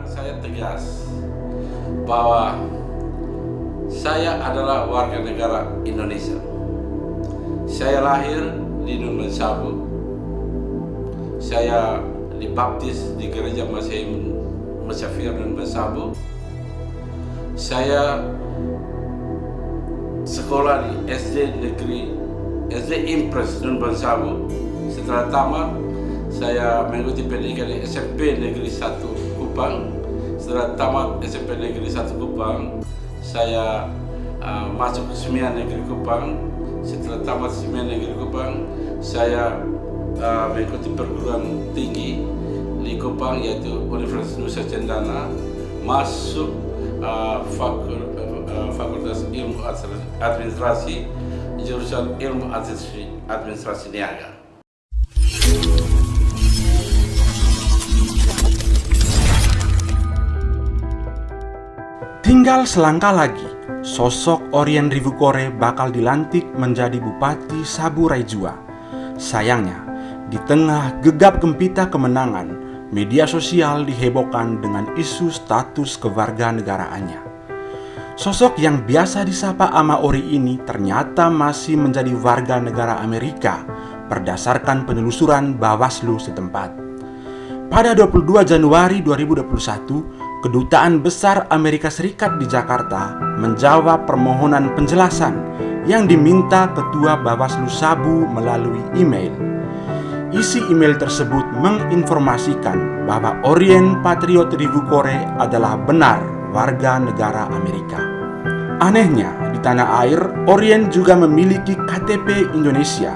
Saya tegas bahwa saya adalah warga negara Indonesia. Saya lahir di Numan Sabu. Saya dibaptis di gereja Masyafir Numan Sabu. Saya sekolah di SD Impres Numan Sabu. Setelah tamat, saya mengikuti pendidikan di SMP Negeri 1 Kupang. Setelah tamat SMP Negeri 1 Kupang, saya masuk ke Semian Negeri Kupang. Setelah tamat Semian Negeri Kupang, saya mengikuti perguruan tinggi di Kupang, yaitu Universitas Nusa Cendana, masuk Fakultas Ilmu Administrasi, jurusan Ilmu Administrasi Niaga. Tinggal selangkah lagi, sosok Orien Rivukore bakal dilantik menjadi Bupati Sabu Raijua. Sayangnya, di tengah gegap gempita kemenangan, media sosial dihebohkan dengan isu status kewarganegaraannya. Sosok yang biasa disapa Ama Ori ini ternyata masih menjadi warga negara Amerika berdasarkan penelusuran Bawaslu setempat. Pada 22 Januari 2021, Kedutaan Besar Amerika Serikat di Jakarta menjawab permohonan penjelasan yang diminta Ketua Bawaslu Sabu melalui email. Isi email tersebut menginformasikan bahwa Orien Patriot Rivukore adalah benar warga negara Amerika. Anehnya, di tanah air, Orien juga memiliki KTP Indonesia.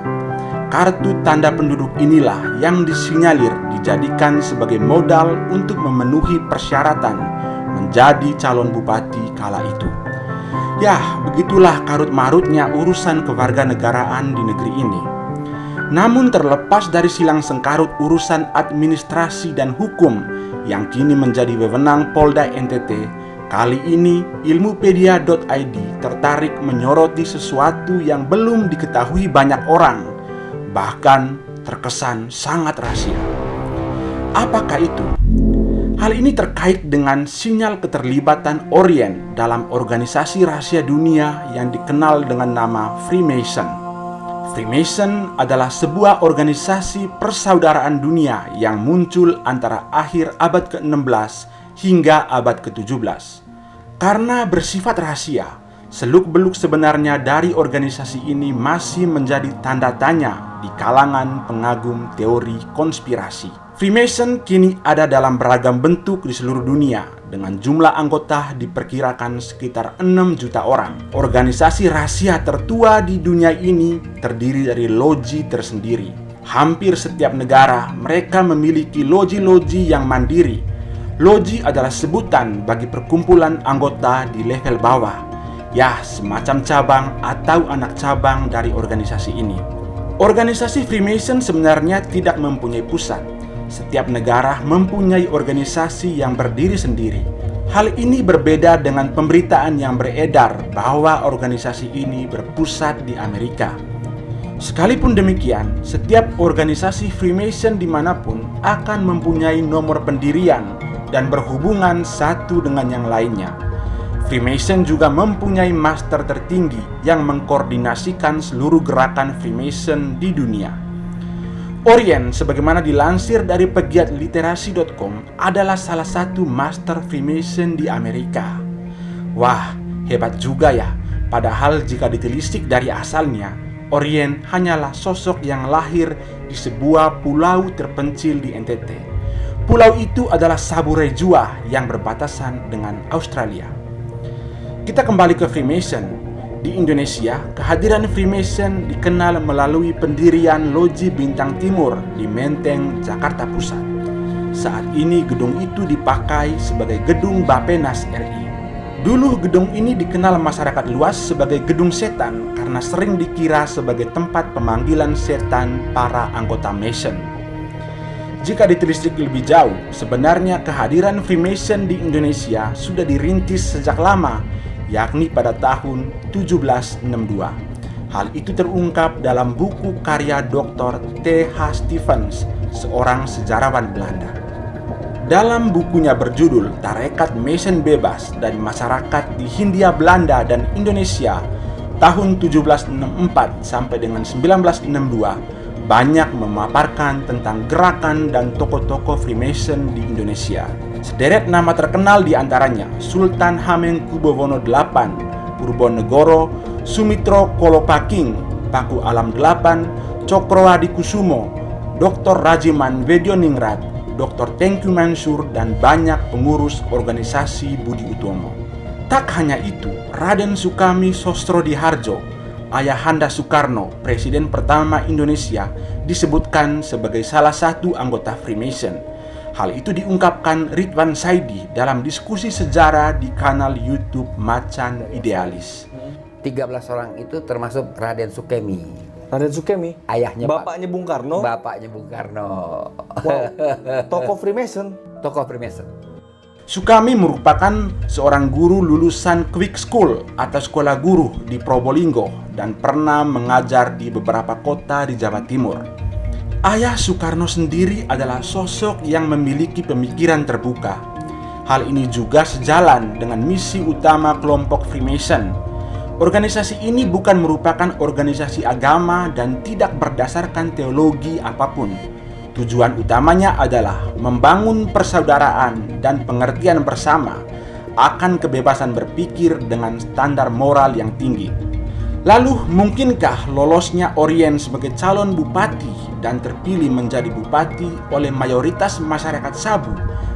Kartu tanda penduduk inilah yang disinyalir dijadikan sebagai modal untuk memenuhi persyaratan menjadi calon bupati kala itu. Yah, begitulah karut-marutnya urusan kewarganegaraan di negeri ini. Namun terlepas dari silang sengkarut urusan administrasi dan hukum yang kini menjadi wewenang Polda NTT, kali ini Ilmupedia.id tertarik menyoroti sesuatu yang belum diketahui banyak orang, bahkan terkesan sangat rahasia. Apakah itu? Hal ini terkait dengan sinyal keterlibatan Orien dalam organisasi rahasia dunia yang dikenal dengan nama Freemason. Freemason adalah sebuah organisasi persaudaraan dunia yang muncul antara akhir abad ke-16 hingga abad ke-17. Karena bersifat rahasia, seluk-beluk sebenarnya dari organisasi ini masih menjadi tanda tanya di kalangan pengagum teori konspirasi. Freemason kini ada dalam beragam bentuk di seluruh dunia dengan jumlah anggota diperkirakan sekitar 6 juta orang. Organisasi rahasia tertua di dunia ini terdiri dari loji tersendiri. Hampir setiap negara mereka memiliki loji-loji yang mandiri. Loji adalah sebutan bagi perkumpulan anggota di level bawah, ya semacam cabang atau anak cabang dari organisasi ini. Organisasi Freemason sebenarnya tidak mempunyai pusat. Setiap negara mempunyai organisasi yang berdiri sendiri. Hal ini berbeda dengan pemberitaan yang beredar bahwa organisasi ini berpusat di Amerika. Sekalipun demikian, setiap organisasi Freemason dimanapun akan mempunyai nomor pendirian dan berhubungan satu dengan yang lainnya. Freemason juga mempunyai master tertinggi yang mengkoordinasikan seluruh gerakan Freemason di dunia. Orien, sebagaimana dilansir dari pegiat literasi.com, adalah salah satu master Freemason di Amerika. Wah, hebat juga ya. Padahal jika ditelisik dari asalnya, Orien hanyalah sosok yang lahir di sebuah pulau terpencil di NTT. Pulau itu adalah Sabu Raijua yang berbatasan dengan Australia. Kita kembali ke Freemason. Di Indonesia, kehadiran Freemason dikenal melalui pendirian Loji Bintang Timur di Menteng, Jakarta Pusat. Saat ini gedung itu dipakai sebagai gedung Bappenas RI. Dulu gedung ini dikenal masyarakat luas sebagai gedung setan karena sering dikira sebagai tempat pemanggilan setan para anggota Mason. Jika ditelisik lebih jauh, sebenarnya kehadiran Freemason di Indonesia sudah dirintis sejak lama, yakni pada tahun 1762. Hal itu terungkap dalam buku karya Dr. T.H. Stevens, seorang sejarawan Belanda. Dalam bukunya berjudul Tarekat Mason Bebas dan Masyarakat di Hindia Belanda dan Indonesia tahun 1764 sampai dengan 1962, banyak memaparkan tentang gerakan dan tokoh-tokoh Freemason di Indonesia. Sederet nama terkenal di antaranya Sultan Hamengkubuwono VIII, Purbanegara, Sumitro Kolopaking, Paku Alam VIII, Cokro Hadikusumo, Dr. Rajiman Wedioningrat, Dr. Tengku Mansur, dan banyak pengurus organisasi Budi Utomo. Tak hanya itu, Raden Sukami Sostrodihardjo, ayahanda Soekarno, presiden pertama Indonesia, disebutkan sebagai salah satu anggota Freemason. Hal itu diungkapkan Ridwan Saidi dalam diskusi sejarah di kanal YouTube Macan Idealis. 13 orang itu termasuk Raden Sukemi. Raden Sukemi, Ayahnya bapaknya Bung Karno. Bapaknya Bung Karno. Wow, tokoh Freemason. Tokoh Freemason. Sukami merupakan seorang guru lulusan Quick School atau sekolah guru di Probolinggo dan pernah mengajar di beberapa kota di Jawa Timur. Ayah Soekarno sendiri adalah sosok yang memiliki pemikiran terbuka. Hal ini juga sejalan dengan misi utama kelompok Freemason. Organisasi ini bukan merupakan organisasi agama dan tidak berdasarkan teologi apapun. Tujuan utamanya adalah membangun persaudaraan dan pengertian bersama akan kebebasan berpikir dengan standar moral yang tinggi. Lalu, mungkinkah lolosnya Orien sebagai calon bupati dan terpilih menjadi bupati oleh mayoritas masyarakat Sabu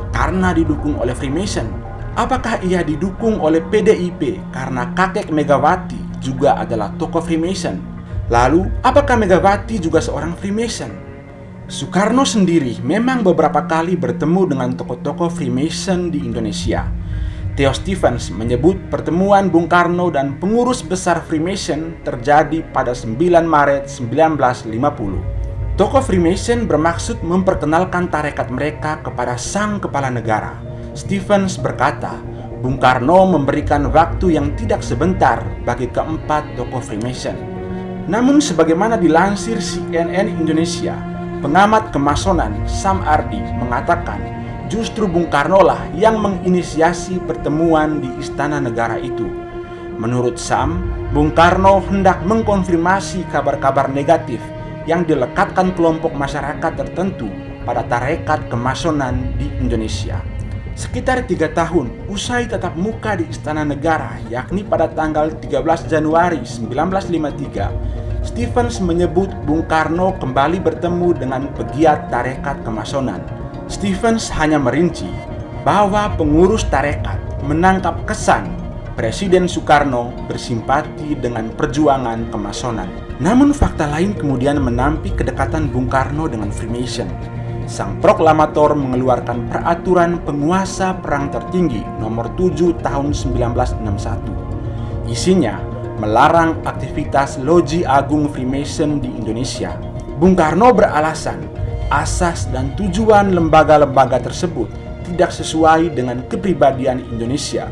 karena didukung oleh Freemason? Apakah ia didukung oleh PDIP karena kakek Megawati juga adalah tokoh Freemason? Lalu, apakah Megawati juga seorang Freemason? Soekarno sendiri memang beberapa kali bertemu dengan tokoh-tokoh Freemason di Indonesia. Theo Stephens menyebut pertemuan Bung Karno dan pengurus besar Freemason terjadi pada 9 Maret 1950. Tokoh Freemason bermaksud memperkenalkan tarekat mereka kepada sang kepala negara. Stephens berkata, Bung Karno memberikan waktu yang tidak sebentar bagi keempat tokoh Freemason. Namun sebagaimana dilansir CNN Indonesia, pengamat kemasonan Sam Ardi mengatakan justru Bung Karno lah yang menginisiasi pertemuan di Istana Negara itu. Menurut Sam, Bung Karno hendak mengkonfirmasi kabar-kabar negatif yang dilekatkan kelompok masyarakat tertentu pada tarekat kemasonan di Indonesia. Sekitar 3 tahun usai tatap muka di Istana Negara, yakni pada tanggal 13 Januari 1953, Stephens menyebut Bung Karno kembali bertemu dengan pegiat tarekat kemasonan. Stephens hanya merinci bahwa pengurus tarekat menangkap kesan Presiden Soekarno bersimpati dengan perjuangan kemasonan. Namun fakta lain kemudian menampik kedekatan Bung Karno dengan Freemason. Sang proklamator mengeluarkan peraturan penguasa perang tertinggi nomor 7 tahun 1961. Isinya melarang aktivitas loji agung Freemason di Indonesia. Bung Karno beralasan asas dan tujuan lembaga-lembaga tersebut tidak sesuai dengan kepribadian Indonesia